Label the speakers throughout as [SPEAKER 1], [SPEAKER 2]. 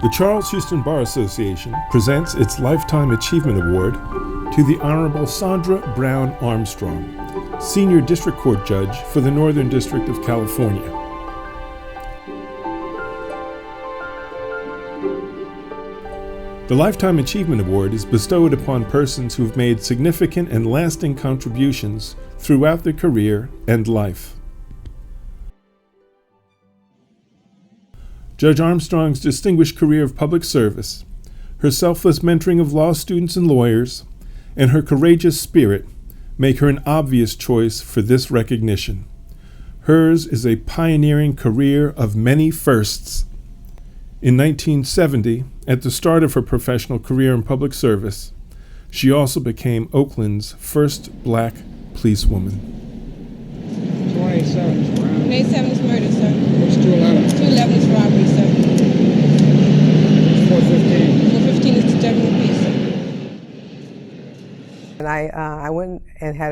[SPEAKER 1] The Charles Houston Bar Association presents its Lifetime Achievement Award to the Honorable Saundra Brown Armstrong, Senior District Court Judge for the Northern District of California. The Lifetime Achievement Award is bestowed upon persons who have made significant and lasting contributions throughout their career and life. Judge Armstrong's distinguished career of public service, her selfless mentoring of law students and lawyers, and her courageous spirit make her an obvious choice for this recognition. Hers is a pioneering career of many firsts. In 1970, at the start of her professional career in public service, she also became Oakland's first black policewoman.
[SPEAKER 2] 27 Brown.
[SPEAKER 3] 27 is murder, sir.
[SPEAKER 2] What's 211?
[SPEAKER 3] 211 is robbery, sir.
[SPEAKER 2] 415.
[SPEAKER 3] 415 is disturbing the peace, sir.
[SPEAKER 4] And I went and had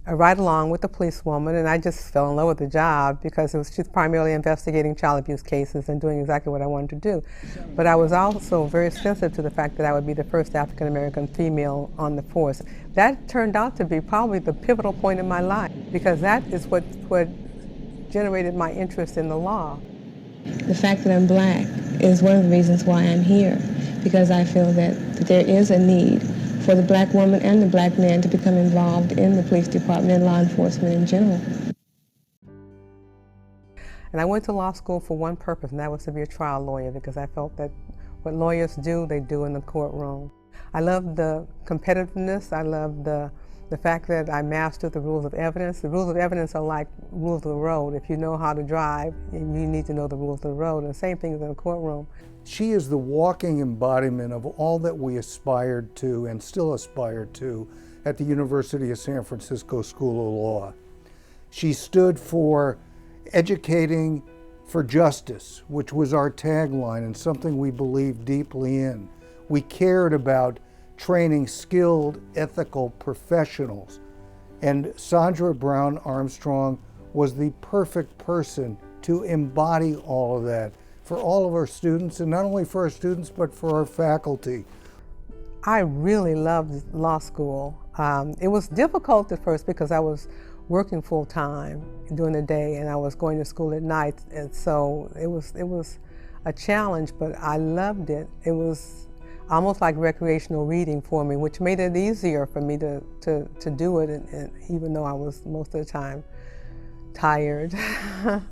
[SPEAKER 4] a ride-along with the policewoman, and I just fell in love with the job because she's primarily investigating child abuse cases and doing exactly what I wanted to do. But I was also very sensitive to the fact that I would be the first African-American female on the force. That turned out to be probably the pivotal point in my life, because that is what generated my interest in the law.
[SPEAKER 5] The fact that I'm black is one of the reasons why I'm here, because I feel that there is a need for the black woman and the black man to become involved in the police department and law enforcement in general.
[SPEAKER 4] And I went to law school for one purpose, and that was to be a trial lawyer, because I felt that what lawyers do, they do in the courtroom. I love the competitiveness. I love the fact that I mastered the rules of evidence. The rules of evidence are like rules of the road. If you know how to drive, you need to know the rules of the road. And the same thing is in the courtroom.
[SPEAKER 2] She is the walking embodiment of all that we aspired to and still aspire to at the University of San Francisco School of Law. She stood for educating for justice, which was our tagline and something we believed deeply in. We cared about training skilled, ethical professionals. And Saundra Brown Armstrong was the perfect person to embody all of that for all of our students, and not only for our students, but for our faculty.
[SPEAKER 4] I really loved law school. It was difficult at first because I was working full-time during the day and I was going to school at night, and so it was a challenge, but I loved it. It was almost like recreational reading for me, which made it easier for me to do it, and even though I was most of the time tired.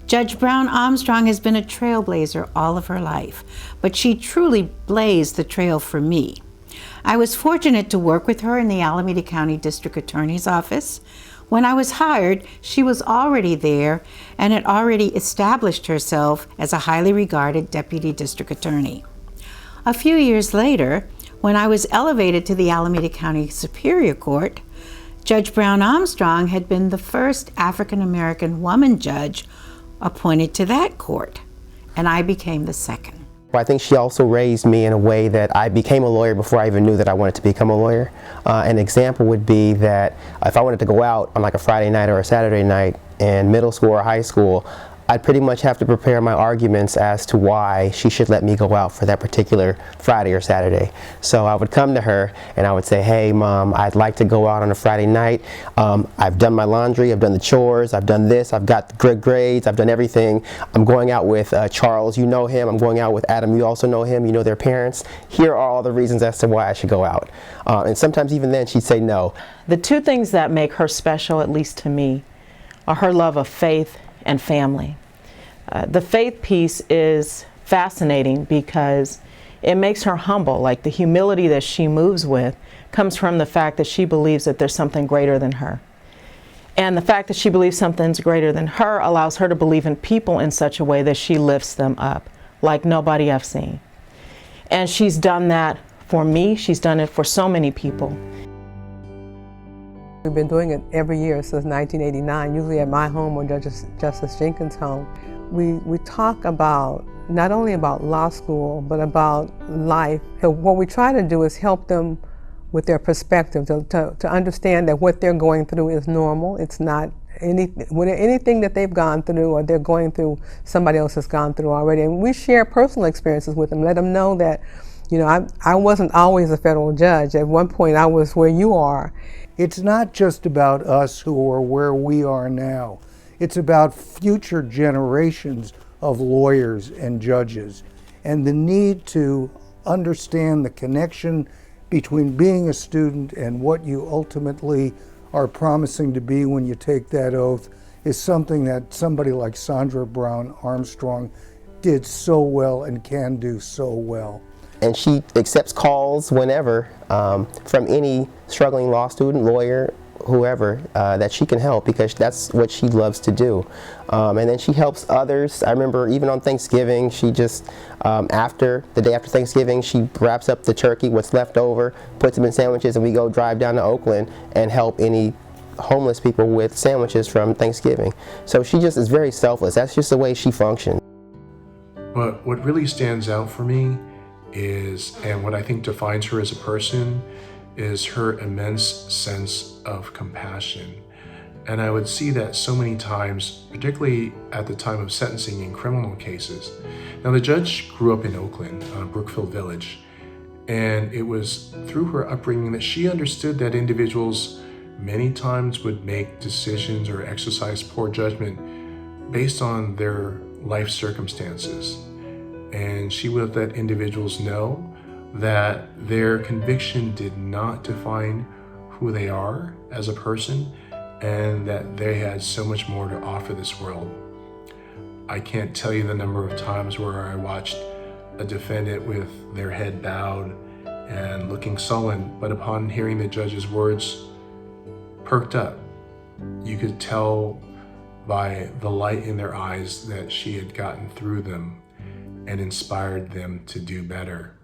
[SPEAKER 6] Judge Brown Armstrong has been a trailblazer all of her life, but she truly blazed the trail for me. I was fortunate to work with her in the Alameda County District Attorney's Office. When I was hired, she was already there and had already established herself as a highly regarded Deputy District Attorney. A few years later, when I was elevated to the Alameda County Superior Court, Judge Brown Armstrong had been the first African-American woman judge appointed to that court, and I became the second.
[SPEAKER 7] I think she also raised me in a way that I became a lawyer before I even knew that I wanted to become a lawyer. An example would be that if I wanted to go out on like a Friday night or a Saturday night in middle school or high school, I'd pretty much have to prepare my arguments as to why she should let me go out for that particular Friday or Saturday. So I would come to her and I would say, hey Mom, I'd like to go out on a Friday night. I've done my laundry, I've done the chores, I've done this, I've got good grades, I've done everything. I'm going out with Charles, you know him. I'm going out with Adam, you also know him, you know their parents. Here are all the reasons as to why I should go out. And sometimes even then she'd say no.
[SPEAKER 8] The two things that make her special, at least to me, are her love of faith and family. The faith piece is fascinating because it makes her humble. Like the humility that she moves with comes from the fact that she believes that there's something greater than her. And the fact that she believes something's greater than her allows her to believe in people in such a way that she lifts them up like nobody I've seen. And she's done that for me. She's done it for so many people.
[SPEAKER 4] We've been doing it every year since 1989, usually at my home or Justice Jenkins' home. We talk about, not only about law school, but about life. What we try to do is help them with their perspective, to understand that what they're going through is normal. It's not anything that they've gone through or they're going through, somebody else has gone through already. And we share personal experiences with them, let them know that, you know, I wasn't always a federal judge. At one point I was where you are.
[SPEAKER 2] It's not just about us who are where we are now. It's about future generations of lawyers and judges, and the need to understand the connection between being a student and what you ultimately are promising to be when you take that oath is something that somebody like Saundra Brown Armstrong did so well and can do so well.
[SPEAKER 7] And she accepts calls whenever from any struggling law student, lawyer, whoever that she can help, because that's what she loves to do. And then she helps others. I remember even on Thanksgiving, she just, the day after Thanksgiving, she wraps up the turkey, what's left over, puts them in sandwiches, and we go drive down to Oakland and help any homeless people with sandwiches from Thanksgiving. So she just is very selfless. That's just the way she functions.
[SPEAKER 1] But what really stands out for me is, and what I think defines her as a person, is her immense sense of compassion. And I would see that so many times, particularly at the time of sentencing in criminal cases. Now, the judge grew up in Oakland, Brookfield Village, and it was through her upbringing that she understood that individuals many times would make decisions or exercise poor judgment based on their life circumstances. And she would let individuals know that their conviction did not define who they are as a person, and that they had so much more to offer this world. I can't tell you the number of times where I watched a defendant with their head bowed and looking sullen, but upon hearing the judge's words, perked up. You could tell by the light in their eyes that she had gotten through them and inspired them to do better.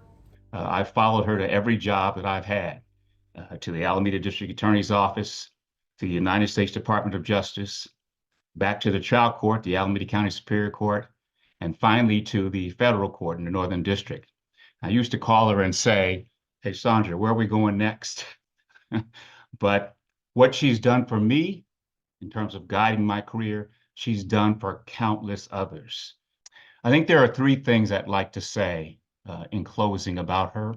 [SPEAKER 9] I've followed her to every job that I've had, to the Alameda District Attorney's Office, to the United States Department of Justice, back to the trial court, the Alameda County Superior Court, and finally to the federal court in the Northern District. I used to call her and say, "Hey, Saundra, where are we going next?" But what she's done for me in terms of guiding my career, she's done for countless others. I think there are three things I'd like to say in closing about her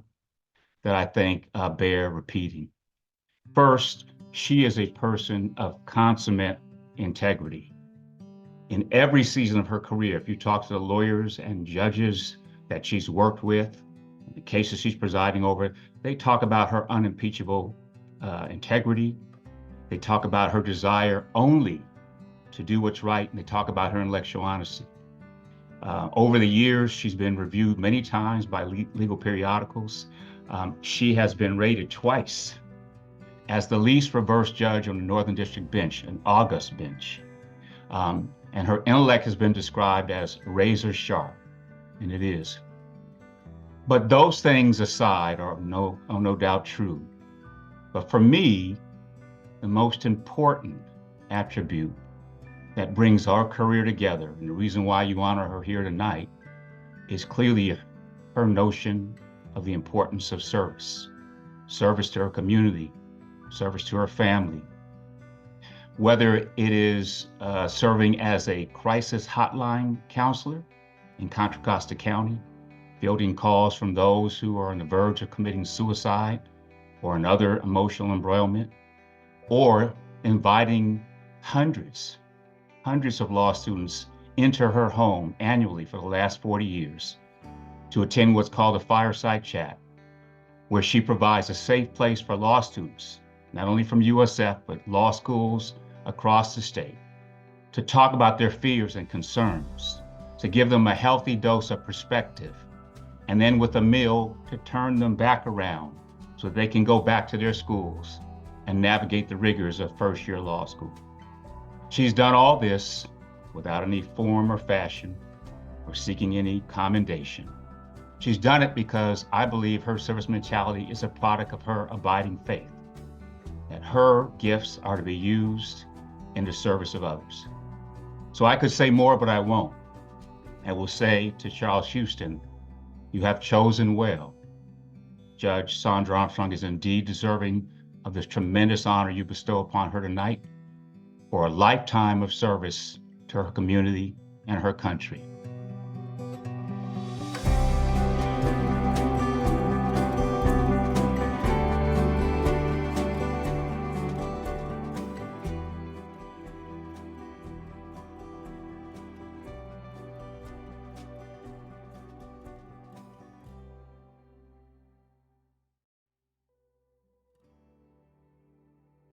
[SPEAKER 9] that I think bear repeating. First, she is a person of consummate integrity. In every season of her career, if you talk to the lawyers and judges that she's worked with, the cases she's presiding over, they talk about her unimpeachable integrity. They talk about her desire only to do what's right, and they talk about her intellectual honesty. Over the years, she's been reviewed many times by legal periodicals. She has been rated twice as the least reverse judge on the Northern District bench, an august bench. And her intellect has been described as razor sharp, and it is. But those things aside are no doubt true. But for me, the most important attribute that brings our career together, and the reason why you honor her here tonight, is clearly her notion of the importance of service. Service to her community, service to her family. Whether it is serving as a crisis hotline counselor in Contra Costa County, fielding calls from those who are on the verge of committing suicide or another emotional embroilment, or inviting hundreds of law students into her home annually for the last 40 years to attend what's called a fireside chat, where she provides a safe place for law students, not only from USF, but law schools across the state, to talk about their fears and concerns, to give them a healthy dose of perspective, and then with a meal to turn them back around so they can go back to their schools and navigate the rigors of first-year law school. She's done all this without any form or fashion or seeking any commendation. She's done it because I believe her service mentality is a product of her abiding faith, that her gifts are to be used in the service of others. So I could say more, but I won't. I will say to Charles Houston, you have chosen well. Judge Saundra Armstrong is indeed deserving of this tremendous honor you bestow upon her tonight. for a lifetime of service to her community and her country.